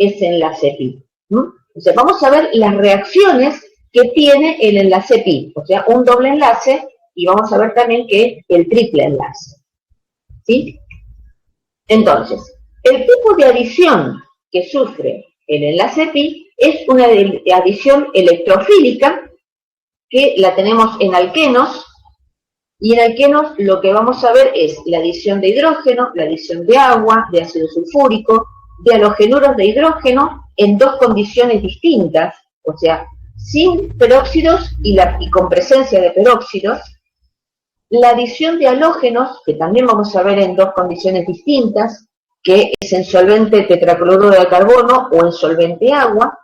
ese enlace pi. Entonces vamos a ver las reacciones que tiene el enlace pi, o sea, un doble enlace, y vamos a ver también que el triple enlace. ¿Sí? Entonces, el tipo de adición que sufre el enlace pi es una adición electrofílica, que la tenemos en alquenos, y en alquenos lo que vamos a ver es la adición de hidrógeno, la adición de agua, de ácido sulfúrico, de halogenuros de hidrógeno en dos condiciones distintas, o sea, sin peróxidos y con presencia de peróxidos, la adición de halógenos, que también vamos a ver en dos condiciones distintas, que es en solvente tetracloruro de carbono o en solvente agua,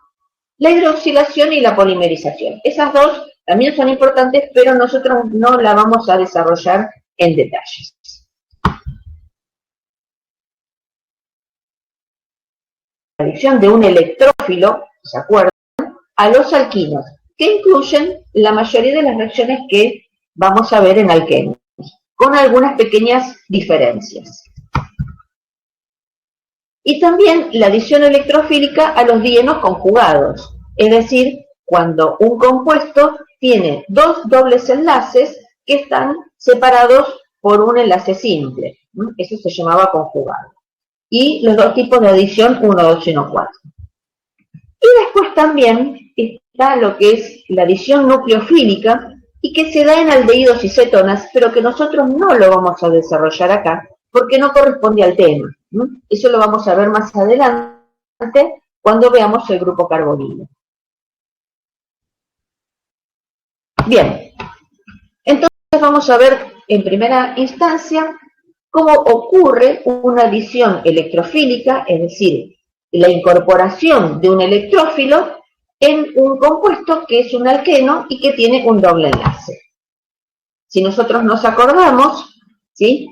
la hidroxilación y la polimerización. Esas dos también son importantes, pero nosotros no la vamos a desarrollar en detalles. La adición de un electrófilo, ¿se acuerdan?, a los alquinos, que incluyen la mayoría de las reacciones que vamos a ver en alquenos, con algunas pequeñas diferencias. Y también la adición electrofílica a los dienos conjugados, es decir, cuando un compuesto tiene dos dobles enlaces que están separados por un enlace simple. Eso se llamaba conjugado. Y los dos tipos de adición, 1, 2 y 1, 4. Y después también está lo que es la adición nucleofílica, y que se da en aldehídos y cetonas, pero que nosotros no lo vamos a desarrollar acá, porque no corresponde al tema. Eso lo vamos a ver más adelante, cuando veamos el grupo carbonilo. Bien, entonces vamos a ver en primera instancia cómo ocurre una adición electrofílica, es decir, la incorporación de un electrófilo en un compuesto que es un alqueno y que tiene un doble enlace. Si nosotros nos acordamos, ¿sí?,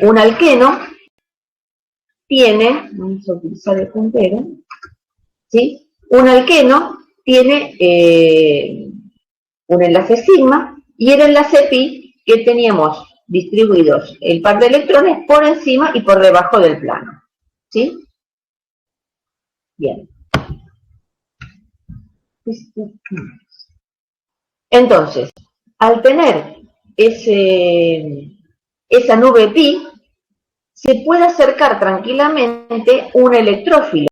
un alqueno tiene, vamos a utilizar el puntero, ¿sí?, un alqueno tiene un enlace sigma y el enlace pi que teníamos distribuidos el par de electrones por encima y por debajo del plano. ¿Sí? Bien. Entonces, al tener esa nube pi, se puede acercar tranquilamente un electrófilo.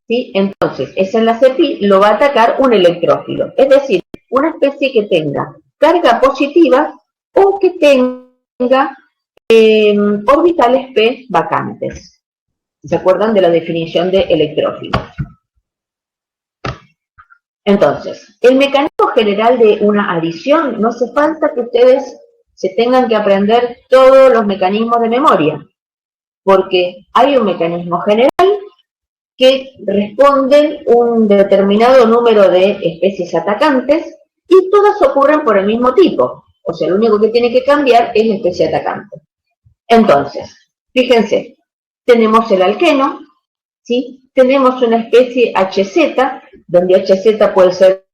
¿Sí? Entonces, ese enlace pi lo va a atacar un electrófilo. Es decir, una especie que tenga carga positiva o que tenga orbitales p vacantes. ¿Se acuerdan de la definición de electrófilo? Entonces, el mecanismo general de una adición, no hace falta que ustedes se tengan que aprender todos los mecanismos de memoria, porque hay un mecanismo general que responden un determinado número de especies atacantes y todas ocurren por el mismo tipo. O sea, lo único que tiene que cambiar es la especie atacante. Entonces, fíjense, tenemos el alqueno, ¿sí? Tenemos una especie HZ, donde HZ puede ser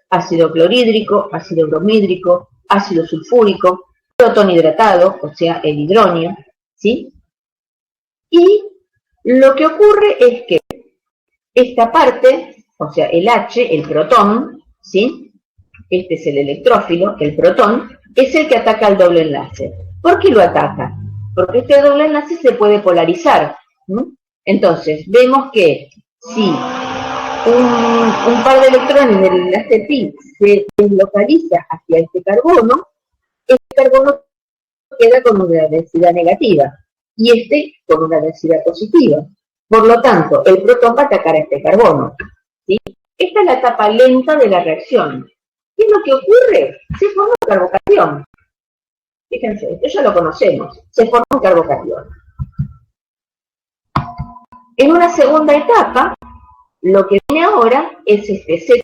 ácido clorhídrico, ácido bromhídrico, ácido sulfúrico, protón hidratado, o sea, el hidronio, ¿sí? Y lo que ocurre es que esta parte, o sea, el H, el protón, ¿sí? Este es el electrófilo, el protón, es el que ataca el doble enlace. ¿Por qué lo ataca? Porque este doble enlace se puede polarizar. Entonces, vemos que si un par de electrones del enlace pi se deslocaliza hacia este carbono queda con una densidad negativa y este con una densidad positiva. Por lo tanto, el protón va a atacar a este carbono. ¿Sí? Esta es la etapa lenta de la reacción. ¿Qué es lo que ocurre? Se forma un carbocatión. Fíjense, esto ya lo conocemos. Se forma un carbocatión. En una segunda etapa, lo que viene ahora es este Z-,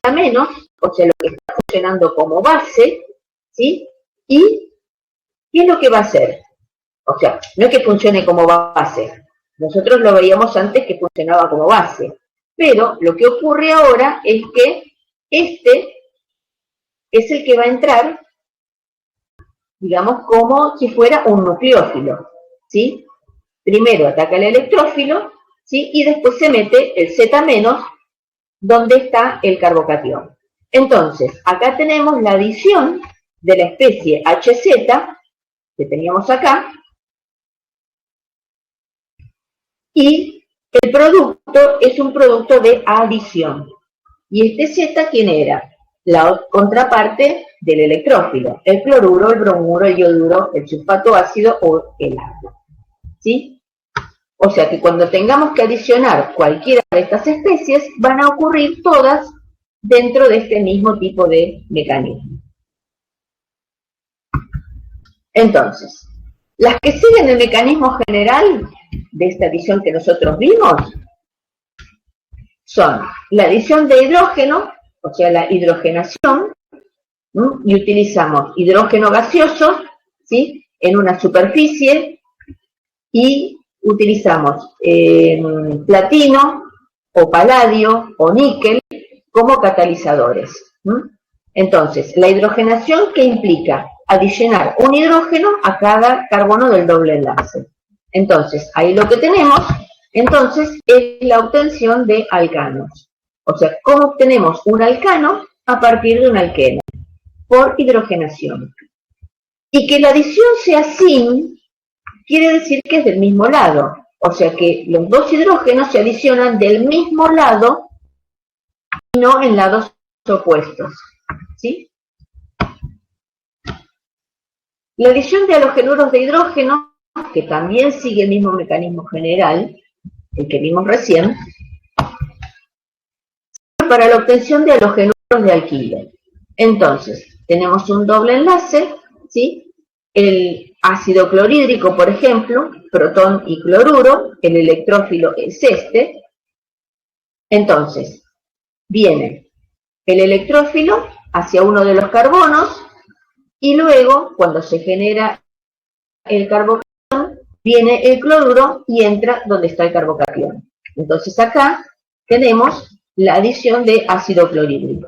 o sea, lo que está funcionando como base, ¿sí? ¿Y qué es lo que va a hacer? O sea, no es que funcione como base. Nosotros lo veíamos antes que funcionaba como base. Pero lo que ocurre ahora es que este es el que va a entrar, digamos, como si fuera un nucleófilo, ¿sí? Primero ataca el electrófilo, ¿sí? Y después se mete el Z menos, donde está el carbocatión. Entonces, acá tenemos la adición de la especie HZ, que teníamos acá, y el producto es un producto de adición. Y este Z, ¿quién era? La contraparte del electrófilo, el cloruro, el bromuro, el yoduro, el sulfato ácido o el agua. ¿Sí? O sea que cuando tengamos que adicionar cualquiera de estas especies, van a ocurrir todas dentro de este mismo tipo de mecanismo. Entonces, las que siguen el mecanismo general de esta adición que nosotros vimos son la adición de hidrógeno, o sea, la hidrogenación, y utilizamos hidrógeno gaseoso, ¿sí?, en una superficie, y utilizamos platino o paladio o níquel como catalizadores. Entonces, la hidrogenación, ¿qué implica? Adicionar un hidrógeno a cada carbono del doble enlace. Entonces, ahí lo que tenemos, entonces, es la obtención de alcanos. O sea, ¿cómo obtenemos un alcano? A partir de un alqueno, por hidrogenación. Y que la adición sea sin, quiere decir que es del mismo lado. O sea que los dos hidrógenos se adicionan del mismo lado y no en lados opuestos. ¿Sí? La adición de halogenuros de hidrógeno, que también sigue el mismo mecanismo general, el que vimos recién, para la obtención de halogenuros de alquilo. Entonces, tenemos un doble enlace, ¿sí? El ácido clorhídrico, por ejemplo, protón y cloruro, el electrófilo es este. Entonces, viene el electrófilo hacia uno de los carbonos y luego, cuando se genera el carbocatión, viene el cloruro y entra donde está el carbocatión. Entonces acá tenemos la adición de ácido clorhídrico.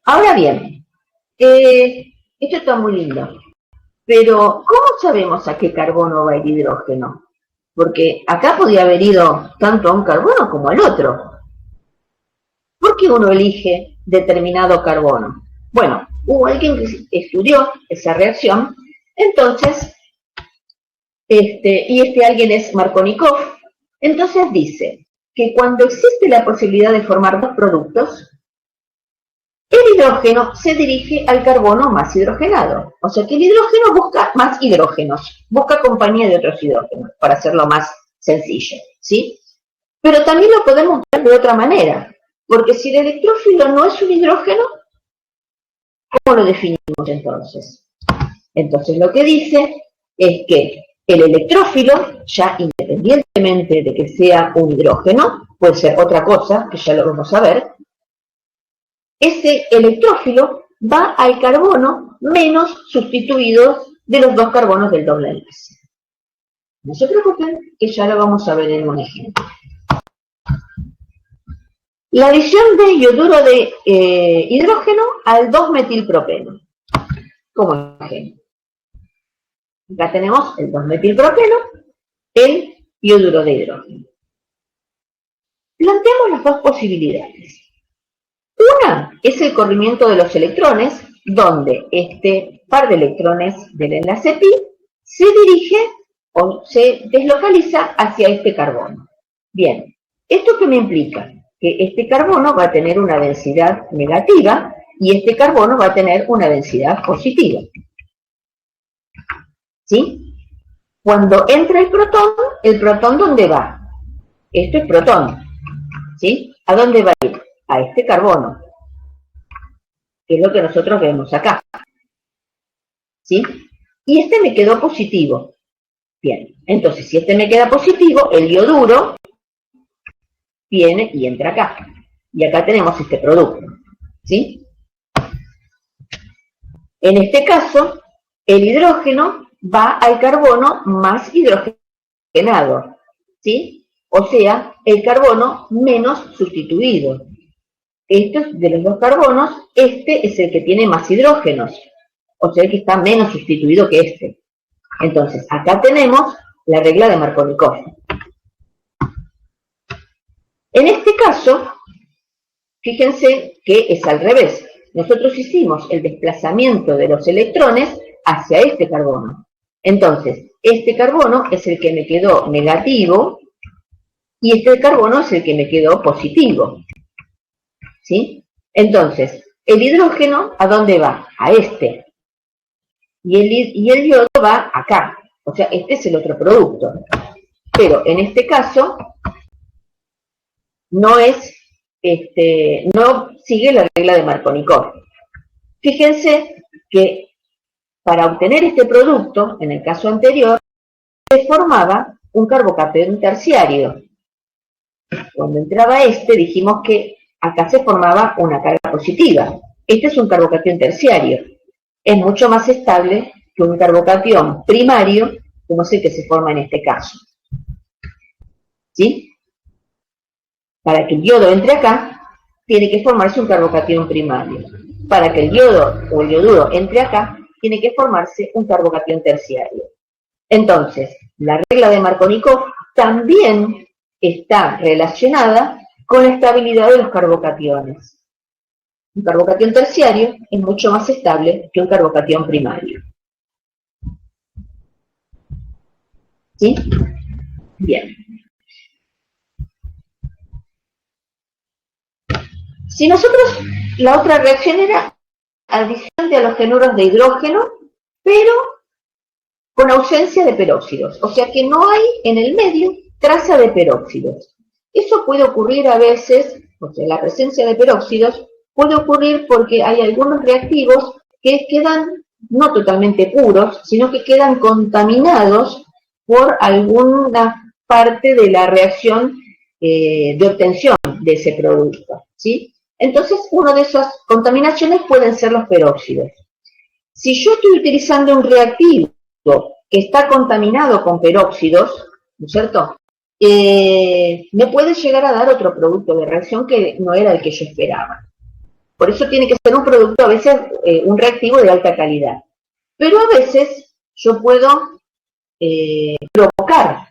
Ahora bien, esto está muy lindo, pero ¿cómo sabemos a qué carbono va el hidrógeno? Porque acá podía haber ido tanto a un carbono como al otro. ¿Por qué uno elige determinado carbono? Bueno, hubo alguien que estudió esa reacción, entonces, y este alguien es Markovnikov, entonces dice que cuando existe la posibilidad de formar dos productos, el hidrógeno se dirige al carbono más hidrogenado. O sea que el hidrógeno busca más hidrógenos, busca compañía de otros hidrógenos, para hacerlo más sencillo, ¿sí? Pero también lo podemos ver de otra manera, porque si el electrófilo no es un hidrógeno, ¿cómo lo definimos entonces? Entonces lo que dice es que el electrófilo, ya independientemente de que sea un hidrógeno, puede ser otra cosa, que ya lo vamos a ver, ese electrófilo va al carbono menos sustituido de los dos carbonos del doble enlace. No se preocupen, que ya lo vamos a ver en un ejemplo. La adición de yoduro de hidrógeno al 2-metilpropeno, como ejemplo. Acá tenemos el 2-metilpropeno, el yoduro de hidrógeno. Planteamos las dos posibilidades. Una es el corrimiento de los electrones, donde este par de electrones del enlace pi se dirige o se deslocaliza hacia este carbono. Bien, ¿esto qué me implica? Que este carbono va a tener una densidad negativa y este carbono va a tener una densidad positiva. ¿Sí? Cuando entra el protón, ¿dónde va? Esto es protón. ¿Sí? ¿A dónde va a ir? A este carbono, que es lo que nosotros vemos acá. ¿Sí? Y este me quedó positivo. Bien, entonces si este me queda positivo, el yoduro viene y entra acá. Y acá tenemos este producto. ¿Sí? En este caso, el hidrógeno va al carbono más hidrogenado. ¿Sí? O sea, el carbono menos sustituido. Estos de los dos carbonos, este es el que tiene más hidrógenos, o sea, el que está menos sustituido que este. Entonces, acá tenemos la regla de Markovnikov. En este caso, fíjense que es al revés. Nosotros hicimos el desplazamiento de los electrones hacia este carbono. Entonces, este carbono es el que me quedó negativo y este carbono es el que me quedó positivo. ¿Sí? Entonces, el hidrógeno, ¿a dónde va? A este. Y el yodo va acá. O sea, este es el otro producto. Pero en este caso, no es, no sigue la regla de Markovnikov. Fíjense que para obtener este producto, en el caso anterior, se formaba un carbocatión terciario. Cuando entraba dijimos que acá se formaba una carga positiva. Este es un carbocatión terciario. Es mucho más estable que un carbocatión primario, como es el que se forma en este caso. ¿Sí? Para que el yodo entre acá, tiene que formarse un carbocatión primario. Para que el yodo o el yoduro entre acá, tiene que formarse un carbocatión terciario. Entonces, la regla de Markovnikov también está relacionada con la estabilidad de los carbocationes. Un carbocatión terciario es mucho más estable que un carbocatión primario. ¿Sí? Bien. Si nosotros, la otra reacción era adición de halogenuros de hidrógeno, pero con ausencia de peróxidos. O sea que no hay en el medio traza de peróxidos. Eso puede ocurrir a veces, o sea, la presencia de peróxidos puede ocurrir porque hay algunos reactivos que quedan no totalmente puros, sino que quedan contaminados por alguna parte de la reacción de obtención de ese producto, ¿sí? Entonces, una de esas contaminaciones pueden ser los peróxidos. Si yo estoy utilizando un reactivo que está contaminado con peróxidos, ¿no es cierto? Me puede llegar a dar otro producto de reacción que no era el que yo esperaba. Por eso tiene que ser un producto, a veces, un reactivo de alta calidad. Pero a veces yo puedo provocar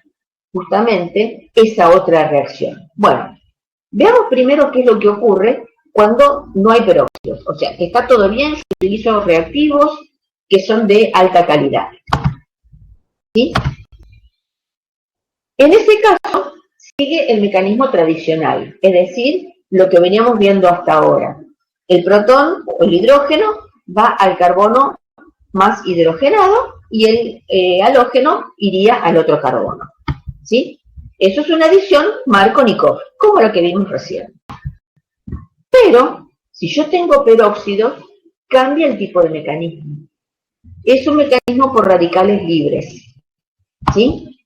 justamente esa otra reacción. Bueno, veamos primero qué es lo que ocurre cuando no hay peróxidos. O sea, que está todo bien, yo utilizo reactivos que son de alta calidad. ¿Sí? En ese caso, sigue el mecanismo tradicional, es decir, lo que veníamos viendo hasta ahora. El protón o el hidrógeno va al carbono más hidrogenado y el halógeno iría al otro carbono. ¿Sí? Eso es una adición Markovnikov, como lo que vimos recién. Pero, si yo tengo peróxidos, cambia el tipo de mecanismo. Es un mecanismo por radicales libres. ¿Sí?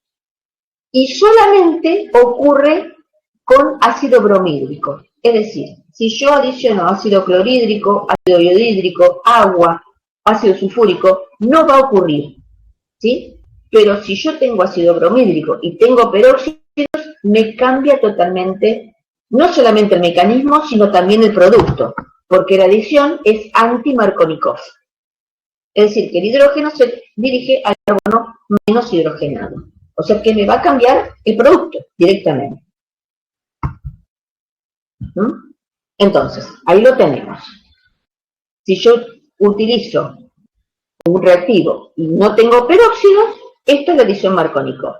Y solamente ocurre con ácido bromhídrico. Es decir, si yo adiciono ácido clorhídrico, ácido iodídrico, agua, ácido sulfúrico, no va a ocurrir. ¿Sí? Pero si yo tengo ácido bromhídrico y tengo peróxidos, me cambia totalmente, no solamente el mecanismo, sino también el producto, porque la adición es anti-Markovnikov. Es decir, que el hidrógeno se dirige al carbono menos hidrogenado. O sea que me va a cambiar el producto directamente. ¿Mm? Entonces, ahí lo tenemos. Si yo utilizo un reactivo y no tengo peróxidos, esto es la adición Markovnikov.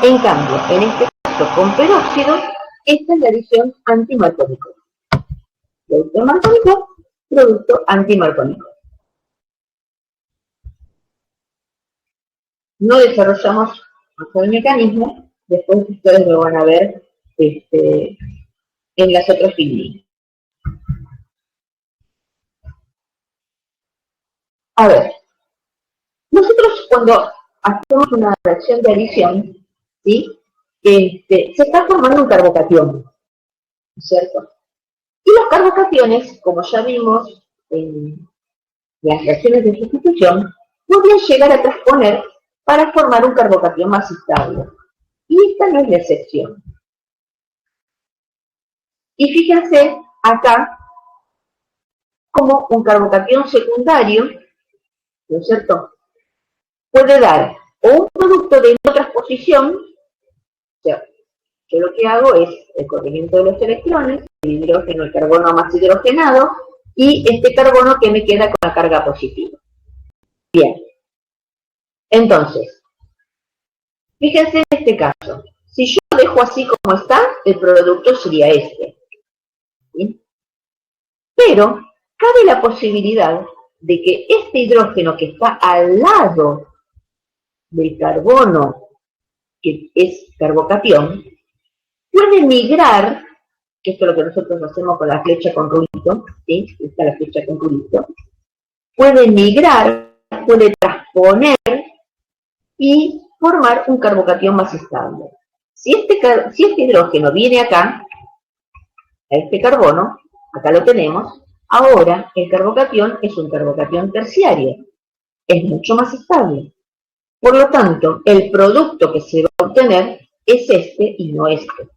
En cambio, en este caso con peróxidos, esta es la adición anti-Markovnikov. Producto Markovnikov, producto anti-Markovnikov. No desarrollamos el mecanismo, después ustedes lo van a ver en las otras líneas. A ver, nosotros cuando hacemos una reacción de adición, ¿sí? Se está formando un carbocatión, ¿cierto? Y los carbocationes, como ya vimos en las reacciones de sustitución, podrían llegar a transponer para formar un carbocatión más estable. Y esta no es la excepción. Y fíjense acá como un carbocatión secundario, ¿no es cierto? puede dar o un producto de no transposición, o sea, yo lo que hago es el corrimiento de los electrones, el hidrógeno, el carbono más hidrogenado, y este carbono que me queda con la carga positiva. Bien. Entonces, fíjense en este caso. Si yo lo dejo así como está, el producto sería este. ¿Sí? Pero cabe la posibilidad de que este hidrógeno que está al lado del carbono, que es carbocatión, puede migrar, que esto es lo que nosotros hacemos con la flecha con rulito, ¿sí? Esta es la flecha con rulito, puede migrar, puede transponer y formar un carbocatión más estable. Si este hidrógeno viene acá, a este carbono, acá lo tenemos, ahora el carbocatión es un carbocatión terciario, es mucho más estable. Por lo tanto, el producto que se va a obtener es este y no este.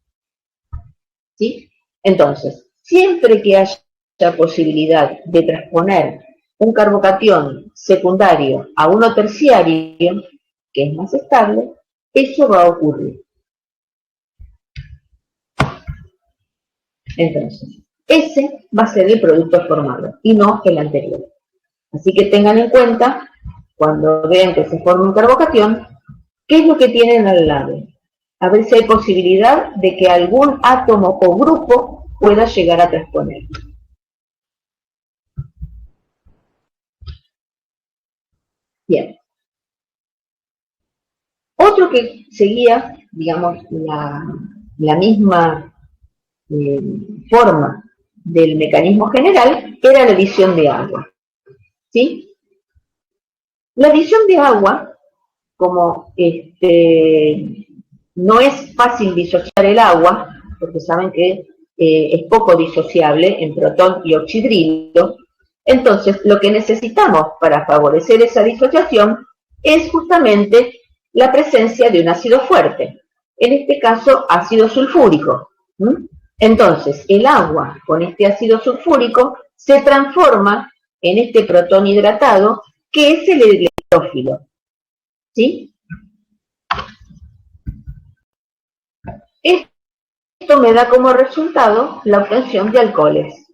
¿Sí? Entonces, siempre que haya posibilidad de transponer un carbocatión secundario a uno terciario, que es más estable, eso va a ocurrir. Entonces, ese va a ser el producto formado y no el anterior. Así que tengan en cuenta, cuando vean que se forma un carbocatión, ¿qué es lo que tienen al lado? A ver si hay posibilidad de que algún átomo o grupo pueda llegar a transponer. Bien. Otro que seguía, digamos, la misma forma del mecanismo general era la adición de agua. ¿Sí? La adición de agua, como no es fácil disociar el agua, porque saben que es poco disociable en protón y oxidrilo, entonces lo que necesitamos para favorecer esa disociación es justamente la presencia de un ácido fuerte, en este caso ácido sulfúrico. Entonces el agua con este ácido sulfúrico se transforma en este protón hidratado que es el electrófilo. ¿Sí? Esto me da como resultado la obtención de alcoholes.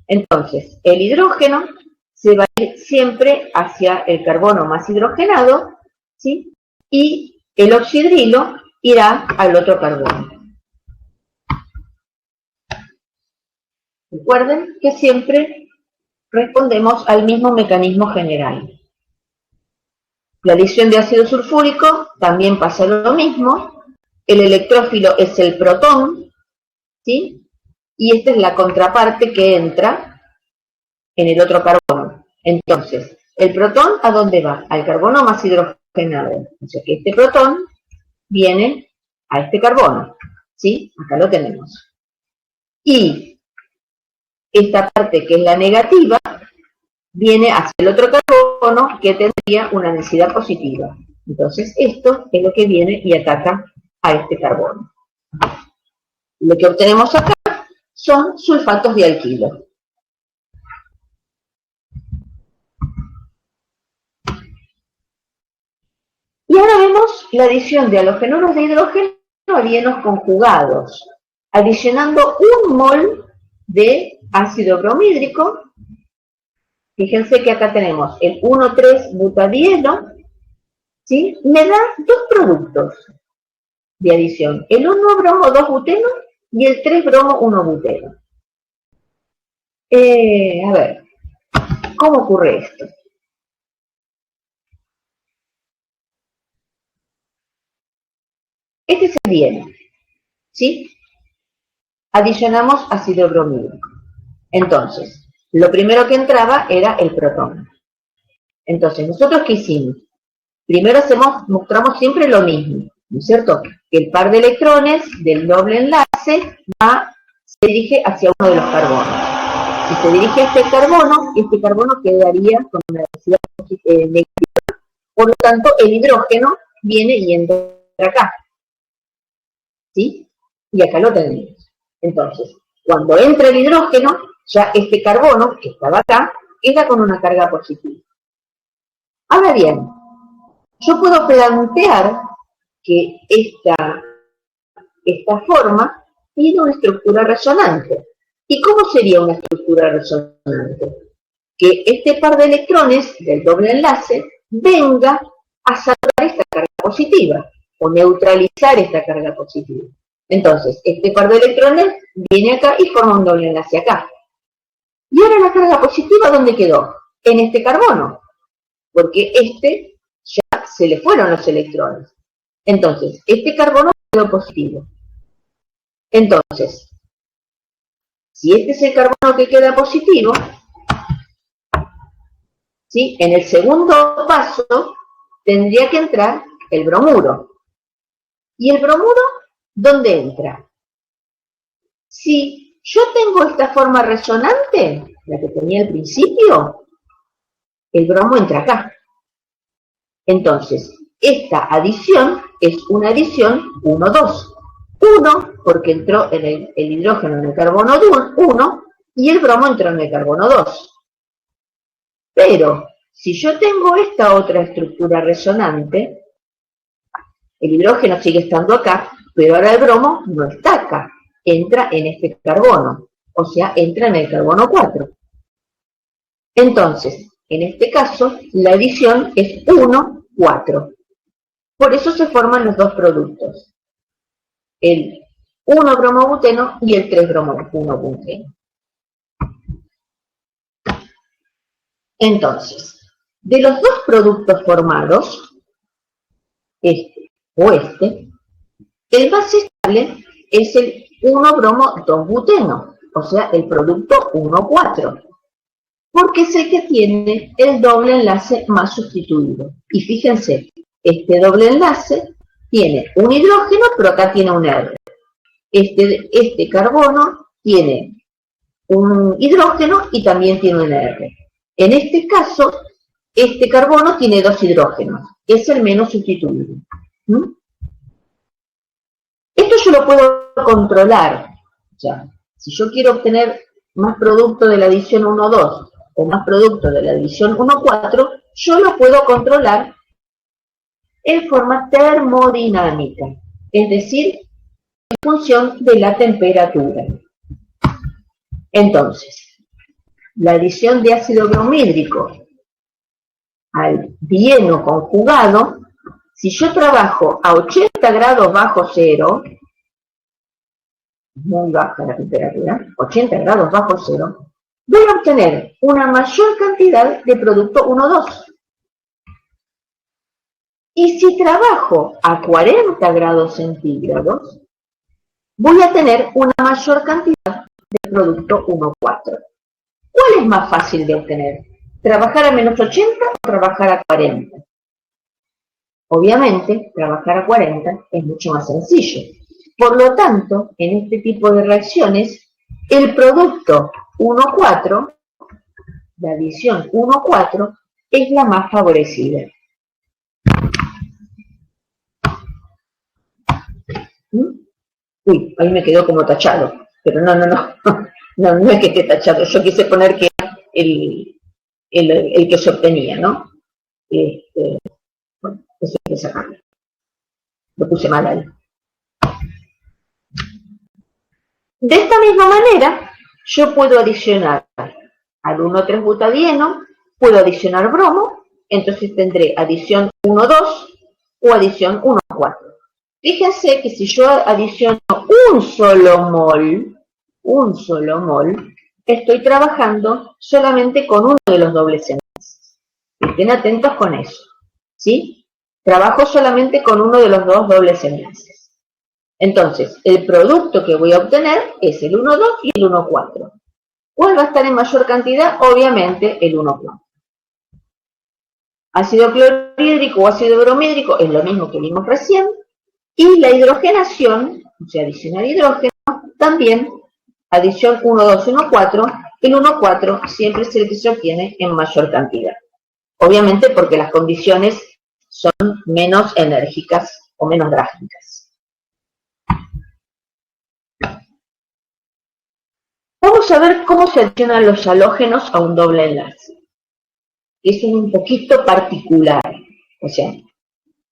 Entonces, el hidrógeno se va a ir siempre hacia el carbono más hidrogenado, ¿sí? Y el oxidrilo irá al otro carbono. Recuerden que siempre respondemos al mismo mecanismo general. La adición de ácido sulfúrico también pasa lo mismo. El electrófilo es el protón, ¿sí? Y esta es la contraparte que entra en el otro carbono. Entonces, el protón, ¿a dónde va? Al carbono más hidrogenado. O sea que este protón viene a este carbono, ¿sí? Acá lo tenemos. Y esta parte que es la negativa, viene hacia el otro carbono que tendría una densidad positiva. Entonces, esto es lo que viene y ataca a este carbono. Lo que obtenemos acá son sulfatos de alquilo. Y ahora vemos la adición de halogenuros de hidrógeno a hienos conjugados, adicionando 1 mol de ácido bromhídrico. Fíjense que acá tenemos el 1,3-butadieno, ¿sí? Me da 2 productos de adición, el 1-bromo-2-buteno y el 3-bromo-1-buteno. A ver, ¿cómo ocurre esto? Este es el dieno, ¿sí? Adicionamos ácido bromhídrico. Entonces, lo primero que entraba era el protón. Entonces, ¿nosotros qué hicimos? Primero mostramos siempre lo mismo, ¿no es cierto? Que el par de electrones del doble enlace se dirige hacia uno de los carbonos. Si se dirige a este carbono quedaría con una densidad negativa. Por lo tanto, el hidrógeno viene y entra acá. ¿Sí? Y acá lo tenemos. Entonces, cuando entra el hidrógeno, ya este carbono, que estaba acá, queda con una carga positiva. Ahora bien, yo puedo plantear que esta forma tiene una estructura resonante. ¿Y cómo sería una estructura resonante? Que este par de electrones del doble enlace venga a sacar esta carga positiva o neutralizar esta carga positiva. Entonces, este par de electrones viene acá y forma un doble enlace acá. Y ahora la carga positiva, ¿dónde quedó? En este carbono, porque ya se le fueron los electrones. Entonces, este carbono quedó positivo. Entonces, si este es el carbono que queda positivo, ¿sí? En el segundo paso tendría que entrar el bromuro. ¿Y el bromuro dónde entra? Si yo tengo esta forma resonante, la que tenía al principio, el bromo entra acá. Entonces, esta adición es una adición 1,2. 1 porque entró el hidrógeno en el carbono 1 y el bromo entró en el carbono 2. Pero, si yo tengo esta otra estructura resonante, el hidrógeno sigue estando acá, pero ahora el bromo no está acá, entra en este carbono, o sea, entra en el carbono 4. Entonces, en este caso, la adición es 1, 4. Por eso se forman los dos productos, el 1-bromobuteno y el 3-bromo-1-buteno. Entonces, de los dos productos formados, este o este, el más estable es el 1-bromo-2-buteno, o sea, el producto 1,4, porque es el que tiene el doble enlace más sustituido. Y fíjense, este doble enlace tiene un hidrógeno, pero acá tiene un R. Este carbono tiene un hidrógeno y también tiene un R. En este caso, este carbono tiene dos hidrógenos, es el menos sustituido. Esto yo lo puedo controlar. O sea, si yo quiero obtener más producto de la adición 1,2 o más producto de la adición 1,4, yo lo puedo controlar en forma termodinámica, es decir, en función de la temperatura. Entonces, la adición de ácido bromhídrico al dieno conjugado, si yo trabajo a 80 grados bajo cero, muy baja la temperatura, 80 grados bajo cero, voy a obtener una mayor cantidad de producto 1,2. Y si trabajo a 40 grados centígrados, voy a tener una mayor cantidad de producto 1,4. ¿Cuál es más fácil de obtener? ¿Trabajar a menos 80 o trabajar a 40? Obviamente, trabajar a 40 es mucho más sencillo. Por lo tanto, en este tipo de reacciones, el producto 1,4, la adición 1,4, es la más favorecida. Uy, ahí me quedó como tachado, pero no es que esté tachado, yo quise poner que el que se obtenía, ¿no? Bueno, eso hay que sacarlo. Lo puse mal ahí. De esta misma manera, yo puedo adicionar al 1,3-butadieno, puedo adicionar bromo, entonces tendré adición 1,2 o adición 1,4. Fíjense que si yo adiciono un solo mol, estoy trabajando solamente con uno de los dobles enlaces. Estén atentos con eso, ¿sí? Trabajo solamente con uno de los dos dobles enlaces. Entonces, el producto que voy a obtener es el 1,2 y el 1,4. ¿Cuál va a estar en mayor cantidad? Obviamente el 1,4. Ácido clorhídrico o ácido bromhídrico es lo mismo que vimos recién. Y la hidrogenación, o sea, adicionar hidrógeno, también, adición 1,2, 1,4, el 1,4 siempre es el que se obtiene en mayor cantidad. Obviamente porque las condiciones son menos enérgicas o menos drásticas. Vamos a ver cómo se adicionan los halógenos a un doble enlace. Es un poquito particular. O sea,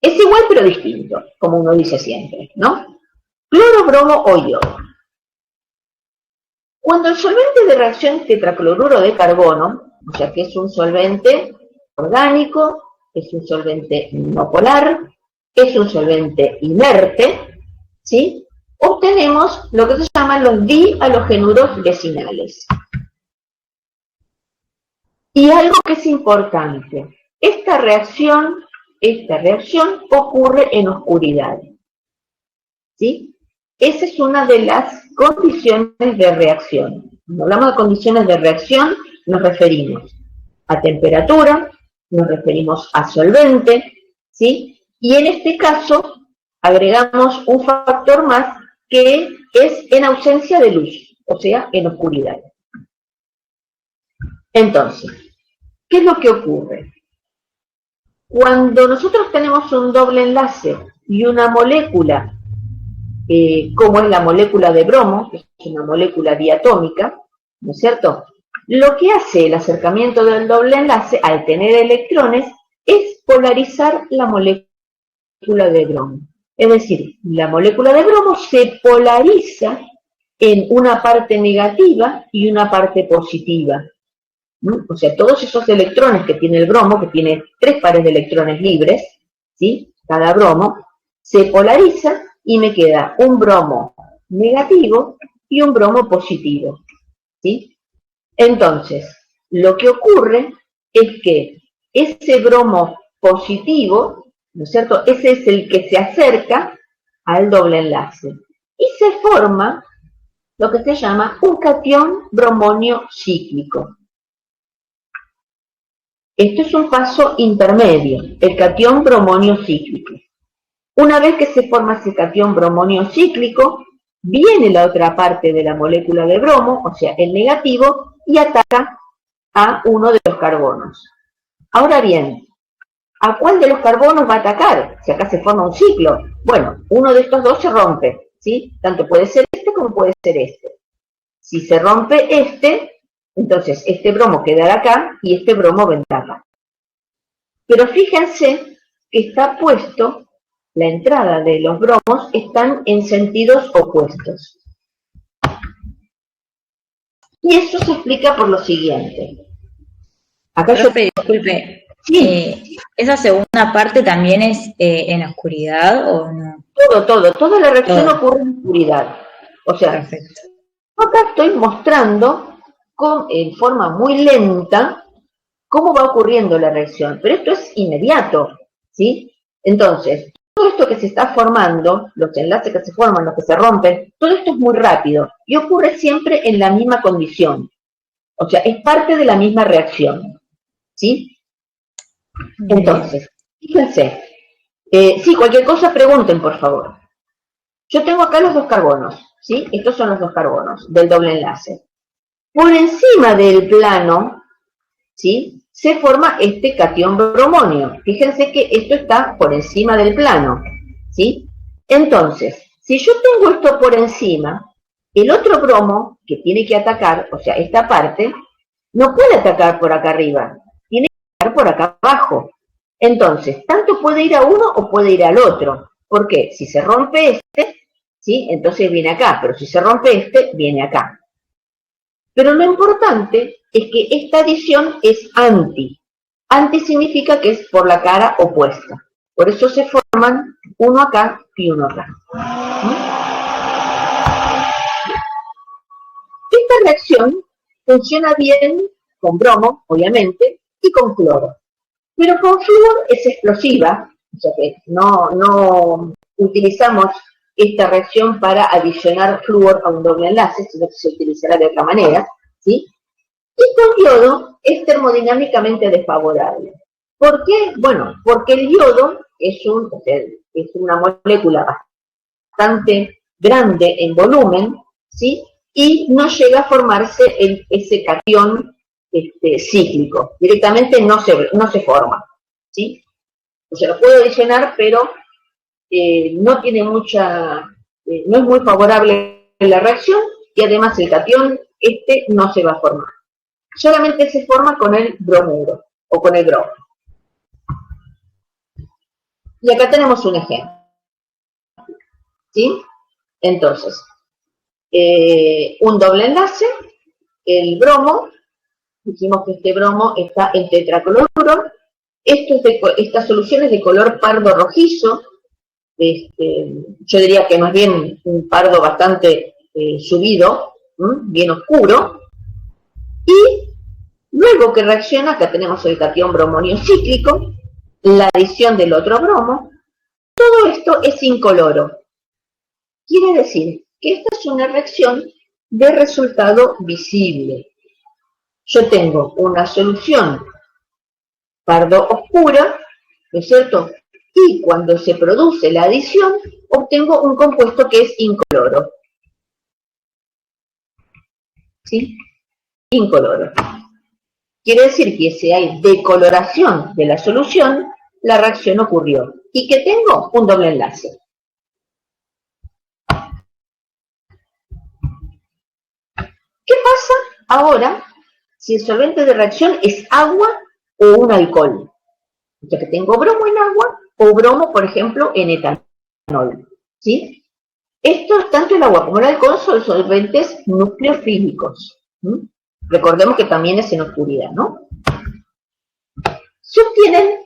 Es igual pero distinto, como uno dice siempre, ¿no? Cloro, bromo o yodo. Cuando el solvente de reacción tetracloruro de carbono, o sea que es un solvente orgánico, es un solvente no polar, es un solvente inerte, ¿sí? Obtenemos lo que se llaman los dihalogenuros vecinales. Y algo que es importante, esta reacción ocurre en oscuridad, ¿sí? Esa es una de las condiciones de reacción. Cuando hablamos de condiciones de reacción, nos referimos a temperatura, nos referimos a solvente, ¿sí? Y en este caso, agregamos un factor más que es en ausencia de luz, o sea, en oscuridad. Entonces, ¿qué es lo que ocurre? Cuando nosotros tenemos un doble enlace y una molécula, como es la molécula de bromo, que es una molécula diatómica, ¿no es cierto? Lo que hace el acercamiento del doble enlace, al tener electrones, es polarizar la molécula de bromo. Es decir, la molécula de bromo se polariza en una parte negativa y una parte positiva. ¿No? O sea, todos esos electrones que tiene el bromo, que tiene 3 pares de electrones libres, ¿sí? Cada bromo, se polariza y me queda un bromo negativo y un bromo positivo, ¿sí? Entonces, lo que ocurre es que ese bromo positivo, ¿no es cierto? Ese es el que se acerca al doble enlace y se forma lo que se llama un catión bromonio cíclico. Esto es un paso intermedio, el catión bromonio cíclico. Una vez que se forma ese catión bromonio cíclico, viene la otra parte de la molécula de bromo, o sea, el negativo, y ataca a uno de los carbonos. Ahora bien, ¿a cuál de los carbonos va a atacar? Si acá se forma un ciclo. Bueno, uno de estos dos se rompe, ¿sí? Tanto puede ser este como puede ser este. Si se rompe este, entonces este bromo quedará acá y este bromo vendrá acá. Pero fíjense que está puesto, la entrada de los bromos están en sentidos opuestos. Y eso se explica por lo siguiente. Acá Profe, disculpe, sí. ¿esa segunda parte también es en oscuridad o no? Toda la reacción ocurre en oscuridad. O sea, perfecto. Acá estoy mostrando en forma muy lenta cómo va ocurriendo la reacción, pero esto es inmediato, ¿sí? Entonces, todo esto que se está formando, los enlaces que se forman, los que se rompen, todo esto es muy rápido y ocurre siempre en la misma condición. O sea, es parte de la misma reacción, ¿sí? Entonces, fíjense, sí, cualquier cosa pregunten, por favor. Yo tengo acá los dos carbonos, ¿sí? Estos son los dos carbonos del doble enlace. Por encima del plano, ¿sí? Se forma este catión bromonio. Fíjense que esto está por encima del plano, ¿sí? Entonces, si yo tengo esto por encima, el otro bromo que tiene que atacar, o sea, esta parte, no puede atacar por acá arriba, tiene que atacar por acá abajo. Entonces, tanto puede ir a uno o puede ir al otro. ¿Por qué? Si se rompe este, ¿sí? Entonces viene acá, pero si se rompe este, viene acá. Pero lo importante es que esta adición es anti. Anti significa que es por la cara opuesta. Por eso se forman uno acá y uno acá. Esta reacción funciona bien con bromo, obviamente, y con cloro. Pero con flúor es explosiva, o sea que no utilizamos esta reacción para adicionar flúor a un doble enlace, sino que se utilizará de otra manera, ¿sí? Y con yodo es termodinámicamente desfavorable. ¿Por qué? Bueno, porque el yodo es una molécula bastante grande en volumen, ¿sí? Y no llega a formarse ese catión cíclico. Directamente no se forma, ¿sí? O sea, lo puedo adicionar, pero no tiene no es muy favorable la reacción y además el catión no se va a formar. Solamente se forma con el bromuro o con el bromo. Y acá tenemos un ejemplo, ¿sí? Entonces, un doble enlace, el bromo, dijimos que este bromo está en tetracloruro, esta solución es de color pardo rojizo, yo diría que más bien un pardo bastante subido, bien oscuro, y luego que reacciona, acá tenemos el catión bromonio cíclico, la adición del otro bromo, todo esto es incoloro. Quiere decir que esta es una reacción de resultado visible. Yo tengo una solución pardo oscura, ¿no es cierto? Y cuando se produce la adición, obtengo un compuesto que es incoloro. ¿Sí? Incoloro. Quiere decir que si hay decoloración de la solución, la reacción ocurrió. ¿Y que tengo? Un doble enlace. ¿Qué pasa ahora si el solvente de reacción es agua o un alcohol? Ya que tengo bromo en agua o bromo, por ejemplo, en etanol. ¿Sí? Estos, tanto el agua como el alcohol, son solventes nucleofílicos. Recordemos que también es en oscuridad, ¿no? Se obtienen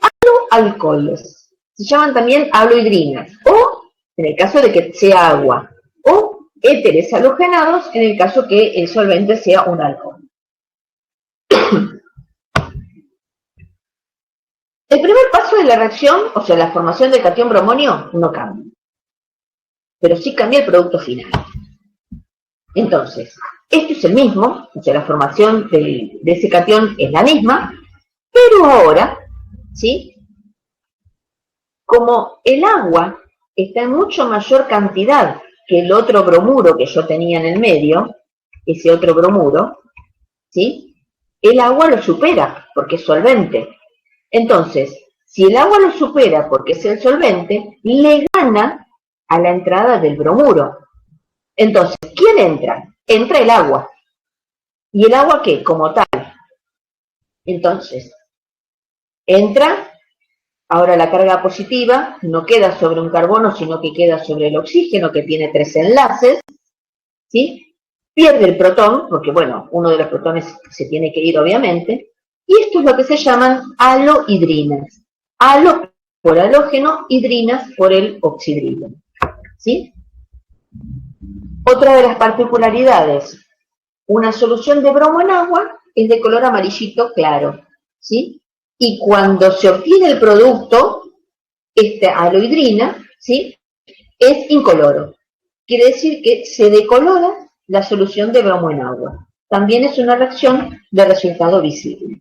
haloalcoholes. Se llaman también halohidrinas. O, en el caso de que sea agua. O éteres halogenados, en el caso que el solvente sea un alcohol. El primer paso de la reacción, o sea, la formación del catión bromonio, no cambia. Pero sí cambia el producto final. Entonces, esto es el mismo, o sea, la formación de ese catión es la misma, pero ahora, ¿sí? Como el agua está en mucho mayor cantidad que el otro bromuro que yo tenía en el medio, ese otro bromuro, ¿sí? El agua lo supera porque es solvente. Entonces, si el agua lo supera porque es el solvente, le gana a la entrada del bromuro. Entonces, ¿quién entra? Entra el agua. ¿Y el agua qué? Como tal. Entonces, entra, ahora la carga positiva no queda sobre un carbono, sino que queda sobre el oxígeno, que tiene 3 enlaces, ¿sí? Pierde el protón, porque bueno, uno de los protones se tiene que ir obviamente, y esto es lo que se llaman halohidrinas. Halo por halógeno, hidrinas por el oxidrilo, ¿sí? Otra de las particularidades, una solución de bromo en agua es de color amarillito claro, ¿sí? Y cuando se obtiene el producto, esta halohidrina, ¿sí? Es incoloro. Quiere decir que se decolora la solución de bromo en agua. También es una reacción de resultado visible.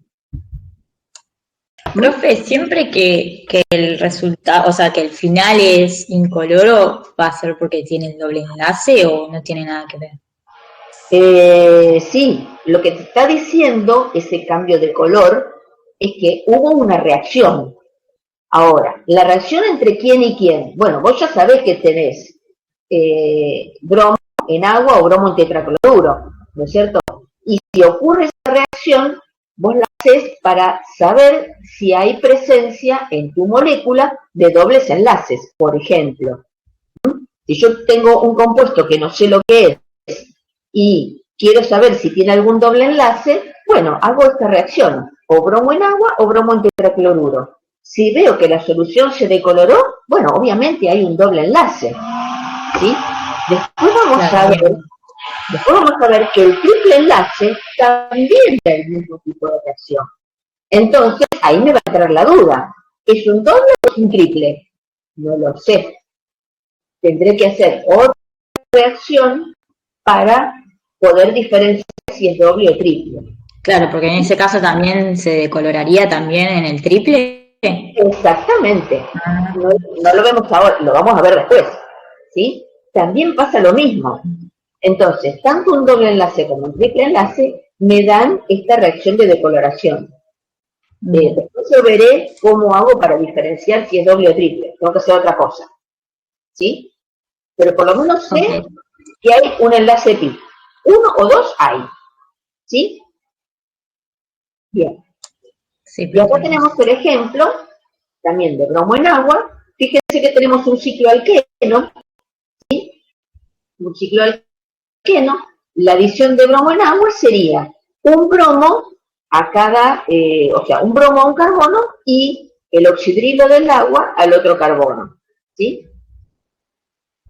Profe, siempre que el resultado, o sea, que el final es incoloro, ¿va a ser porque tiene el doble enlace o no tiene nada que ver? Sí, lo que te está diciendo ese cambio de color es que hubo una reacción. Ahora, ¿la reacción entre quién y quién? Bueno, vos ya sabés que tenés bromo en agua o bromo en tetracloruro, ¿no es cierto? Y si ocurre esa reacción, vos la haces para saber si hay presencia en tu molécula de dobles enlaces, por ejemplo. Si yo tengo un compuesto que no sé lo que es y quiero saber si tiene algún doble enlace, bueno, hago esta reacción, o bromo en agua o bromo en tetracloruro. Si veo que la solución se decoloró, bueno, obviamente hay un doble enlace, ¿sí? Después vamos a ver que el triple enlace también da el mismo tipo de reacción. Entonces, ahí me va a entrar la duda. ¿Es un doble o es un triple? No lo sé. Tendré que hacer otra reacción para poder diferenciar si es doble o triple. Claro, porque en ese caso también se decoloraría también en el triple. Exactamente. No lo vemos ahora, lo vamos a ver después, ¿sí? También pasa lo mismo. Entonces, tanto un doble enlace como un triple enlace me dan esta reacción de decoloración. Después yo veré cómo hago para diferenciar si es doble o triple. Tengo que hacer otra cosa, ¿sí? Pero por lo menos sé que hay un enlace pi. Uno o dos hay, ¿sí? Bien. Sí, y acá tenemos el ejemplo también de bromo en agua, Fíjense que tenemos un ciclo alqueno, ¿sí? Un ciclo alqueno, la adición de bromo en agua sería un bromo a cada, o sea, un bromo a un carbono y el oxidrilo del agua al otro carbono, ¿sí?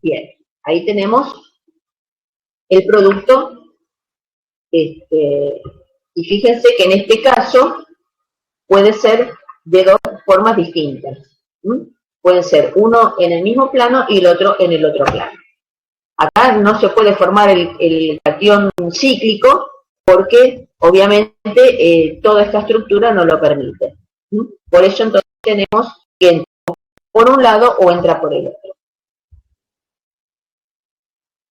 Bien, ahí tenemos el producto, y fíjense que en este caso puede ser de dos formas distintas. Puede ser uno en el mismo plano y el otro en el otro plano. Acá no se puede formar el catión cíclico porque obviamente toda esta estructura no lo permite. Por eso entonces tenemos que entra por un lado o entra por el otro.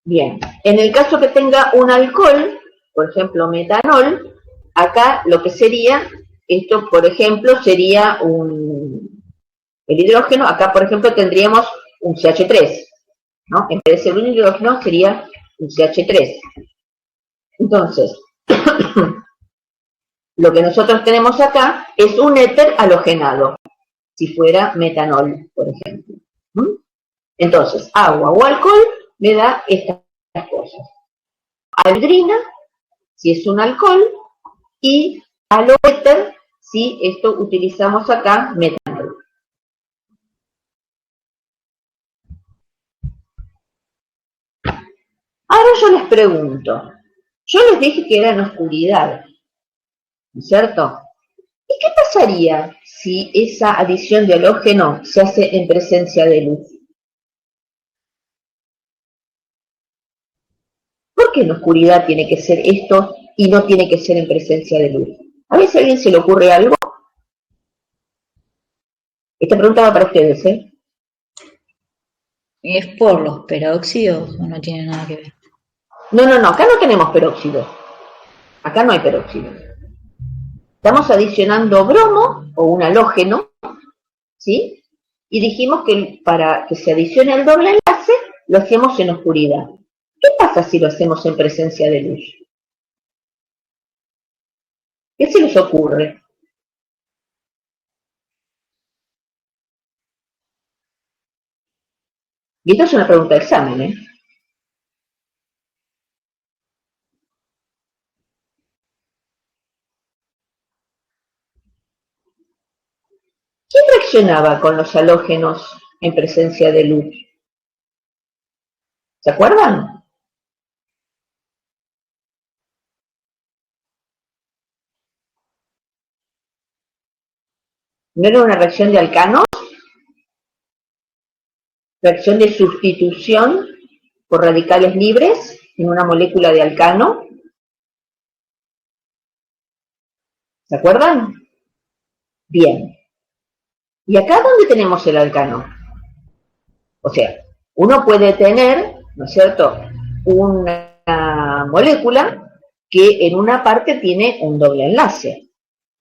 Bien, en el caso que tenga un alcohol, por ejemplo metanol, acá lo que sería, esto por ejemplo sería el hidrógeno, acá por ejemplo tendríamos un CH3, ¿no? En vez de ser un hidrógeno sería un CH3. Entonces, lo que nosotros tenemos acá es un éter halogenado, si fuera metanol, por ejemplo. Entonces, agua o alcohol me da estas cosas. Aldrina, si es un alcohol, y haloéter, si esto utilizamos acá metanol. Ahora yo les pregunto, yo les dije que era en oscuridad, ¿no es cierto? ¿Y qué pasaría si esa adición de halógeno se hace en presencia de luz? ¿Por qué en oscuridad tiene que ser esto y no tiene que ser en presencia de luz? A ver si a alguien se le ocurre algo. Esta pregunta va para ustedes, ¿eh? ¿Es por los peróxidos o no tiene nada que ver? No, acá no tenemos peróxido. Acá no hay peróxido. Estamos adicionando bromo o un halógeno, ¿sí? Y dijimos que para que se adicione el doble enlace, lo hacemos en oscuridad. ¿Qué pasa si lo hacemos en presencia de luz? ¿Qué se les ocurre? Y esto es una pregunta de examen, ¿eh? ¿Quién reaccionaba con los halógenos en presencia de luz? ¿Se acuerdan? ¿No era una reacción de alcanos? Reacción de sustitución por radicales libres en una molécula de alcano. ¿Se acuerdan? Bien. ¿Y acá dónde tenemos el alcano? O sea, uno puede tener, ¿no es cierto?, una molécula que en una parte tiene un doble enlace,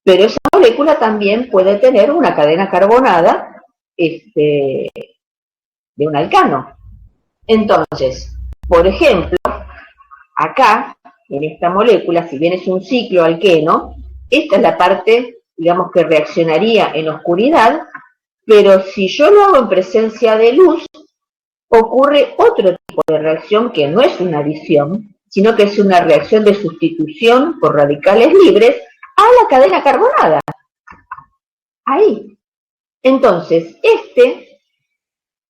pero esa molécula también puede tener una cadena carbonada de un alcano. Entonces, por ejemplo, acá, en esta molécula, si bien es un ciclo alqueno, esta es la parte, digamos, que reaccionaría en oscuridad, pero si yo lo hago en presencia de luz, ocurre otro tipo de reacción que no es una adición, sino que es una reacción de sustitución por radicales libres a la cadena carbonada. Ahí. Entonces,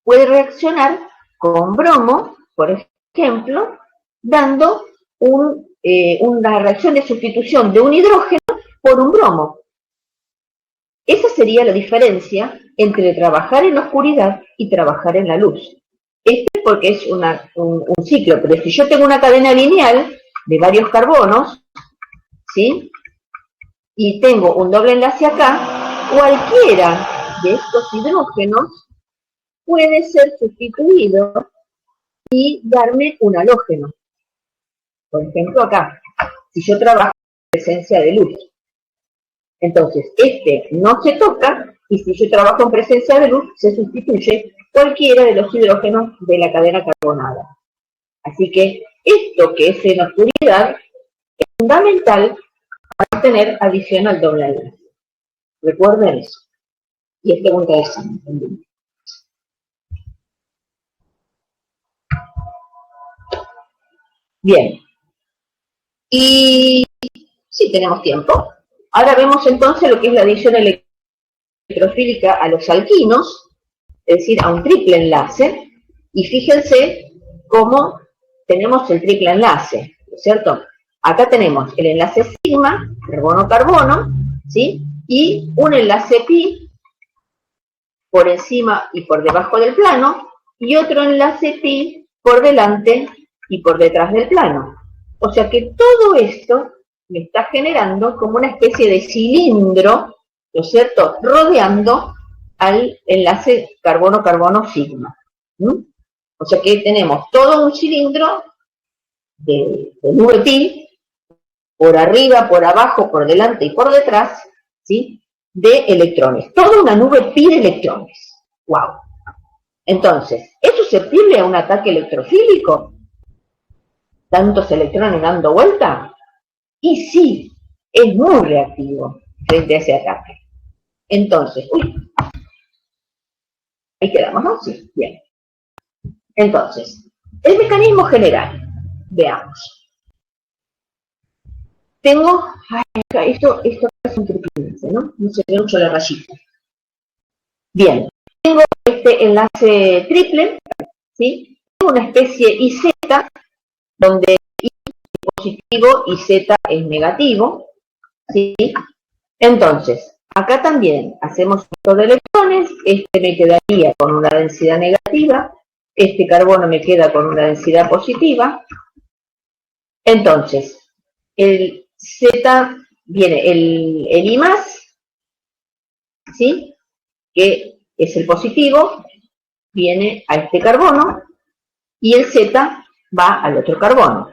puede reaccionar con bromo, por ejemplo, dando una reacción de sustitución de un hidrógeno por un bromo. Esa sería la diferencia entre trabajar en la oscuridad y trabajar en la luz. Porque es un ciclo, pero si yo tengo una cadena lineal de varios carbonos, ¿sí?, y tengo un doble enlace acá, cualquiera de estos hidrógenos puede ser sustituido y darme un halógeno. Por ejemplo, acá, si yo trabajo en presencia de luz. Entonces, no se toca, y si yo trabajo en presencia de luz, se sustituye cualquiera de los hidrógenos de la cadena carbonada. Así que esto que es en oscuridad es fundamental para tener adición al doble enlace. Recuerden eso. Y es pregunta de examen también. Bien. Y sí, tenemos tiempo. Ahora vemos entonces lo que es la adición electrofílica a los alquinos, es decir, a un triple enlace. Y fíjense cómo tenemos el triple enlace, ¿no es cierto? Acá tenemos el enlace sigma, carbono-carbono, ¿sí? Y un enlace pi por encima y por debajo del plano, y otro enlace pi por delante y por detrás del plano. O sea que todo esto me está generando como una especie de cilindro, ¿no es cierto?, rodeando al enlace carbono-carbono sigma. O sea que tenemos todo un cilindro de nube pi, por arriba, por abajo, por delante y por detrás, ¿sí?, de electrones. Toda una nube pi de electrones. ¡Wow! Entonces, ¿es susceptible a un ataque electrofílico? ¿Tantos electrones dando vuelta? Y sí, es muy reactivo frente a ese ataque. Entonces, ahí quedamos, ¿no? Sí, bien. Entonces, el mecanismo general, veamos. Tengo, esto es un triple, ¿no? No se ve mucho la rayita. Bien, tengo este enlace triple, ¿sí? Tengo una especie IZ, donde I es positivo y Z es negativo, ¿sí? Entonces, acá también hacemos un montón de electrones, este me quedaría con una densidad negativa, este carbono me queda con una densidad positiva. Entonces, el Z viene el I+, ¿sí?, que es el positivo, viene a este carbono, y el Z va al otro carbono.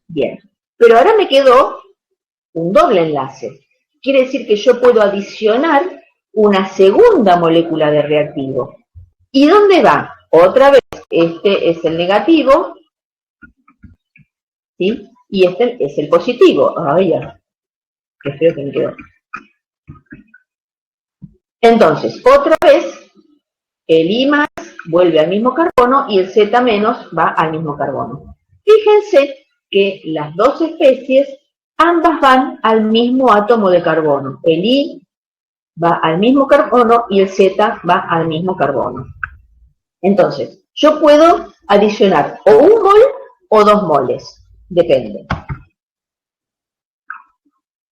Bien, pero ahora me quedó un doble enlace. Quiere decir que yo puedo adicionar una segunda molécula de reactivo. ¿Y dónde va? Otra vez, este es el negativo, ¿sí?, y este es el positivo. Ay, ya, qué feo que me quedó. Entonces, otra vez, el I+ vuelve al mismo carbono y el Z- va al mismo carbono. Fíjense que las dos especies, ambas van al mismo átomo de carbono. El I va al mismo carbono y el Z va al mismo carbono. Entonces, yo puedo adicionar o 1 mol o 2 moles, depende.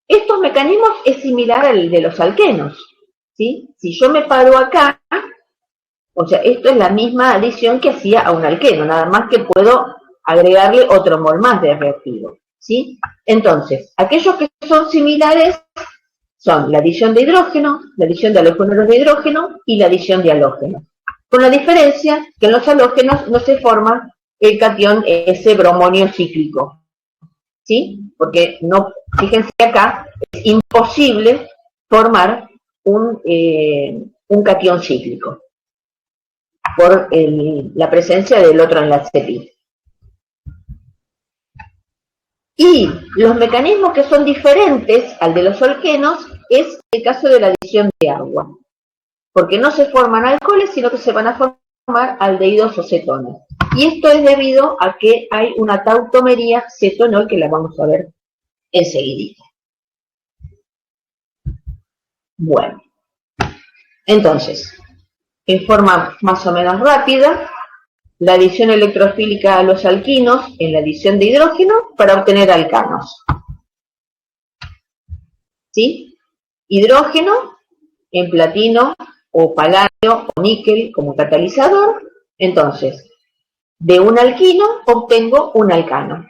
Estos mecanismos es similar al de los alquenos, ¿sí? Si yo me paro acá, o sea, esto es la misma adición que hacía a un alqueno, nada más que puedo agregarle otro mol más de reactivo, ¿sí? Entonces, aquellos que son similares son la adición de hidrógeno, la adición de halógenos de hidrógeno y la adición de halógenos. Con la diferencia que en los halógenos no se forma el catión ese bromonio cíclico, ¿sí? Porque no, fíjense acá, es imposible formar un catión cíclico por la presencia del otro enlace pi. Y los mecanismos que son diferentes al de los alquenos es el caso de la adición de agua, porque no se forman alcoholes, sino que se van a formar aldehídos o cetonas. Y esto es debido a que hay una tautomería cetonol que la vamos a ver enseguidita. Bueno, entonces, en forma más o menos rápida, la adición electrofílica a los alquinos en la adición de hidrógeno para obtener alcanos. ¿Sí? Hidrógeno en platino o paladio o níquel como catalizador. Entonces, de un alquino obtengo un alcano,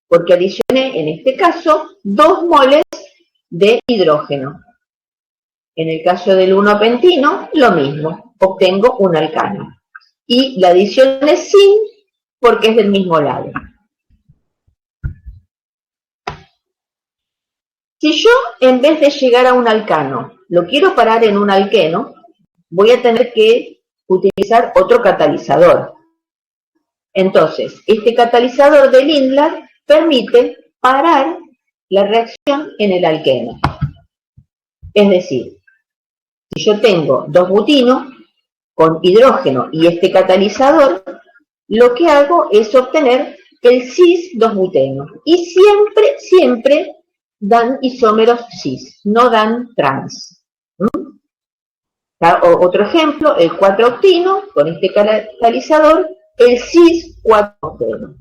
porque adicioné en este caso 2 moles de hidrógeno. En el caso del 1-pentino, lo mismo, obtengo un alcano. Y la adición es sin, porque es del mismo lado. Si yo, en vez de llegar a un alcano, lo quiero parar en un alqueno, voy a tener que utilizar otro catalizador. Entonces, este catalizador de Lindlar permite parar la reacción en el alqueno. Es decir, si yo tengo 2 butinos con hidrógeno y este catalizador, lo que hago es obtener el cis 2-buteno. Y siempre dan isómeros cis, no dan trans. Otro ejemplo, el 4-octino, con este catalizador, el cis 4-octeno.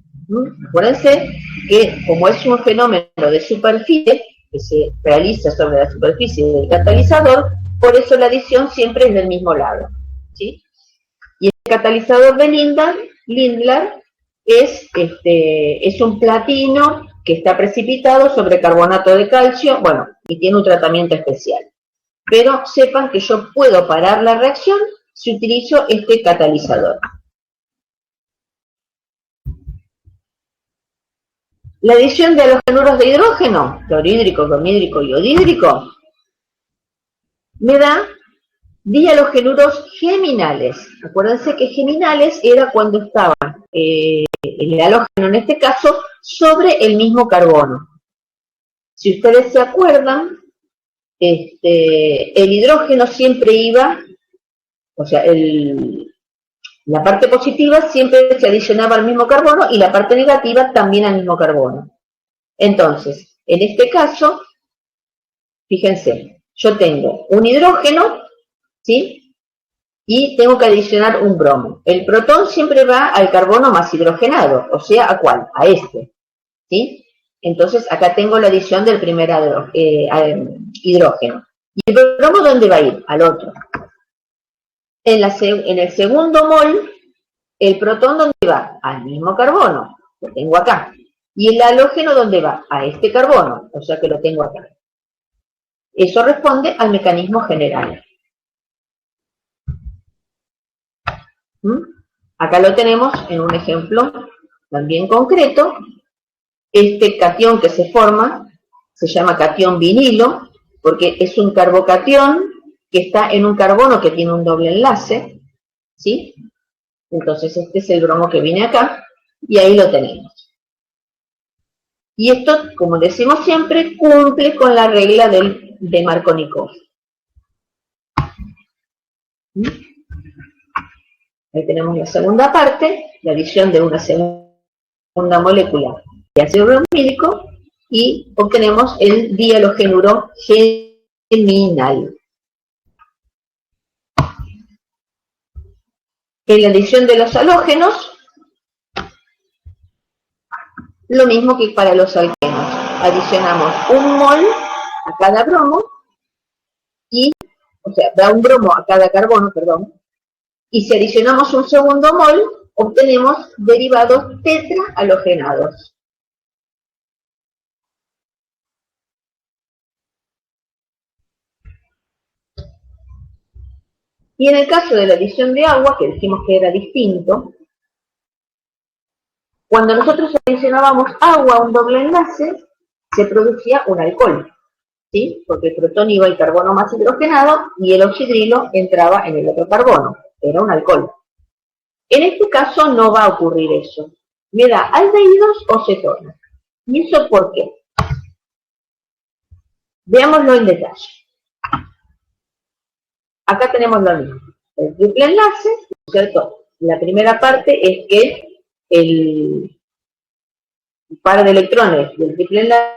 Acuérdense que como es un fenómeno de superficie, que se realiza sobre la superficie del catalizador, por eso la adición siempre es del mismo lado, ¿sí? Y el catalizador de Lindlar es un platino que está precipitado sobre carbonato de calcio, bueno, y tiene un tratamiento especial. Pero sepan que yo puedo parar la reacción si utilizo este catalizador. La adición de halogenuros de hidrógeno, clorhídrico, bromhídrico y yodhídrico, me da dihalogenuros geminales. Acuérdense que geminales era cuando estaba el halógeno, en este caso, sobre el mismo carbono. Si ustedes se acuerdan, el hidrógeno siempre iba, o sea, la parte positiva siempre se adicionaba al mismo carbono y la parte negativa también al mismo carbono. Entonces, en este caso, fíjense, yo tengo un hidrógeno, ¿sí? Y tengo que adicionar un bromo. El protón siempre va al carbono más hidrogenado, o sea, ¿a cuál? A este, ¿sí? Entonces, acá tengo la adición del primer hidrógeno. ¿Y el bromo dónde va a ir? Al otro. En el segundo mol, el protón ¿dónde va? Al mismo carbono, lo tengo acá. ¿Y el halógeno dónde va? A este carbono, o sea que lo tengo acá. Eso responde al mecanismo general. Acá lo tenemos en un ejemplo también concreto. Este catión que se forma se llama catión vinilo, porque es un carbocatión que está en un carbono que tiene un doble enlace, ¿sí? Entonces este es el bromo que viene acá, y ahí lo tenemos. Y esto, como decimos siempre, cumple con la regla de Markovnikov. Ahí tenemos la segunda parte, la adición de una segunda molécula de ácido bromídico, y obtenemos el dihalogenuro geminal. En la adición de los halógenos, lo mismo que para los alquenos. Adicionamos un mol a cada bromo, o sea, da un bromo a cada carbono, perdón, y si adicionamos un segundo mol, obtenemos derivados tetrahalogenados. Y en el caso de la adición de agua, que dijimos que era distinto, cuando nosotros adicionábamos agua a un doble enlace, se producía un alcohol, ¿sí? Porque el protón iba al carbono más hidrogenado y el oxidrilo entraba en el otro carbono. Era un alcohol. En este caso no va a ocurrir eso. Me da aldehídos o cetonas. ¿Y eso por qué? Veámoslo en detalle. Acá tenemos lo mismo. El triple enlace, ¿cierto? La primera parte es que el par de electrones del triple enlace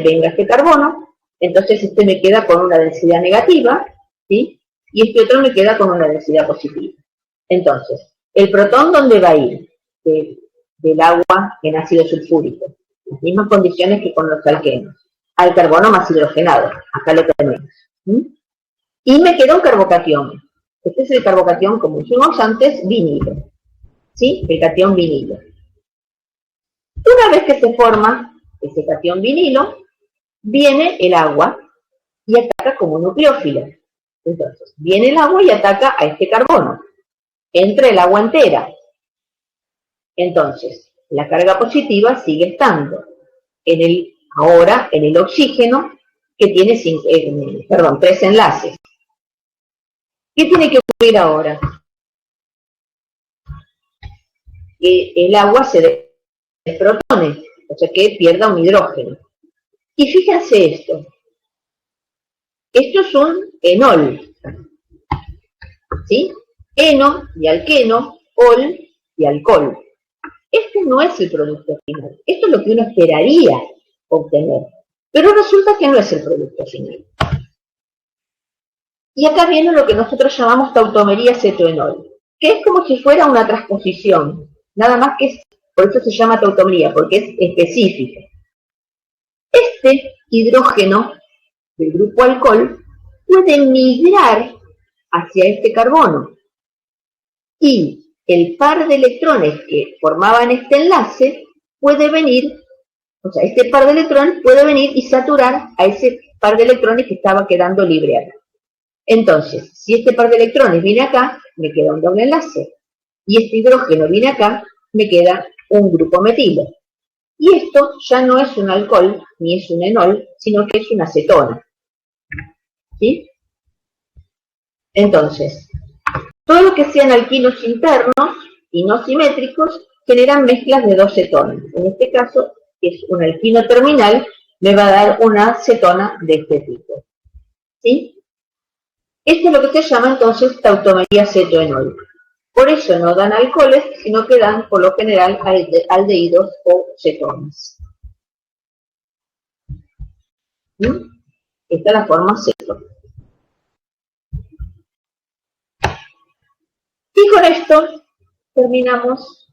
venga a este carbono, entonces este me queda con una densidad negativa, ¿sí? Y este otro me queda con una densidad positiva. Entonces, ¿el protón dónde va a ir? Del agua en ácido sulfúrico. Las mismas condiciones que con los alquenos. Al carbono más hidrogenado. Acá lo tenemos. Y me queda un carbocatión. Este es el carbocatión, como dijimos antes, vinilo. ¿Sí? El catión vinilo. Una vez que se forma ese catión vinilo, viene el agua y ataca como nucleófilo. Entonces, viene el agua y ataca a este carbono. Entra el agua entera. Entonces, la carga positiva sigue estando ahora en el oxígeno, que tiene 3 enlaces. ¿Qué tiene que ocurrir ahora? Que el agua se desprotone, o sea que pierda un hidrógeno. Y fíjense esto. Esto es un enol, ¿sí? Eno y alqueno, ol y alcohol. Este no es el producto final. Esto es lo que uno esperaría obtener. Pero resulta que no es el producto final. Y acá viene lo que nosotros llamamos tautomería cetoenol, que es como si fuera una transposición. Nada más que es, por eso se llama tautomería, porque es específica. Este hidrógeno del grupo alcohol puede migrar hacia este carbono. Y el par de electrones que formaban este enlace puede venir, o sea, este par de electrones puede venir y saturar a ese par de electrones que estaba quedando libre acá. Entonces, si este par de electrones viene acá, me queda un doble enlace. Y este hidrógeno viene acá, me queda un grupo metilo. Y esto ya no es un alcohol, ni es un enol, sino que es una acetona. ¿Sí? Entonces, todo lo que sean alquinos internos y no simétricos generan mezclas de dos cetonas. En este caso, es un alquino terminal, me va a dar una cetona de este tipo. ¿Sí? Esto es lo que se llama entonces tautomería cetoenol. Por eso no dan alcoholes, sino que dan por lo general aldehídos o cetonas. ¿Sí? Esta es la forma ceto. Y con esto terminamos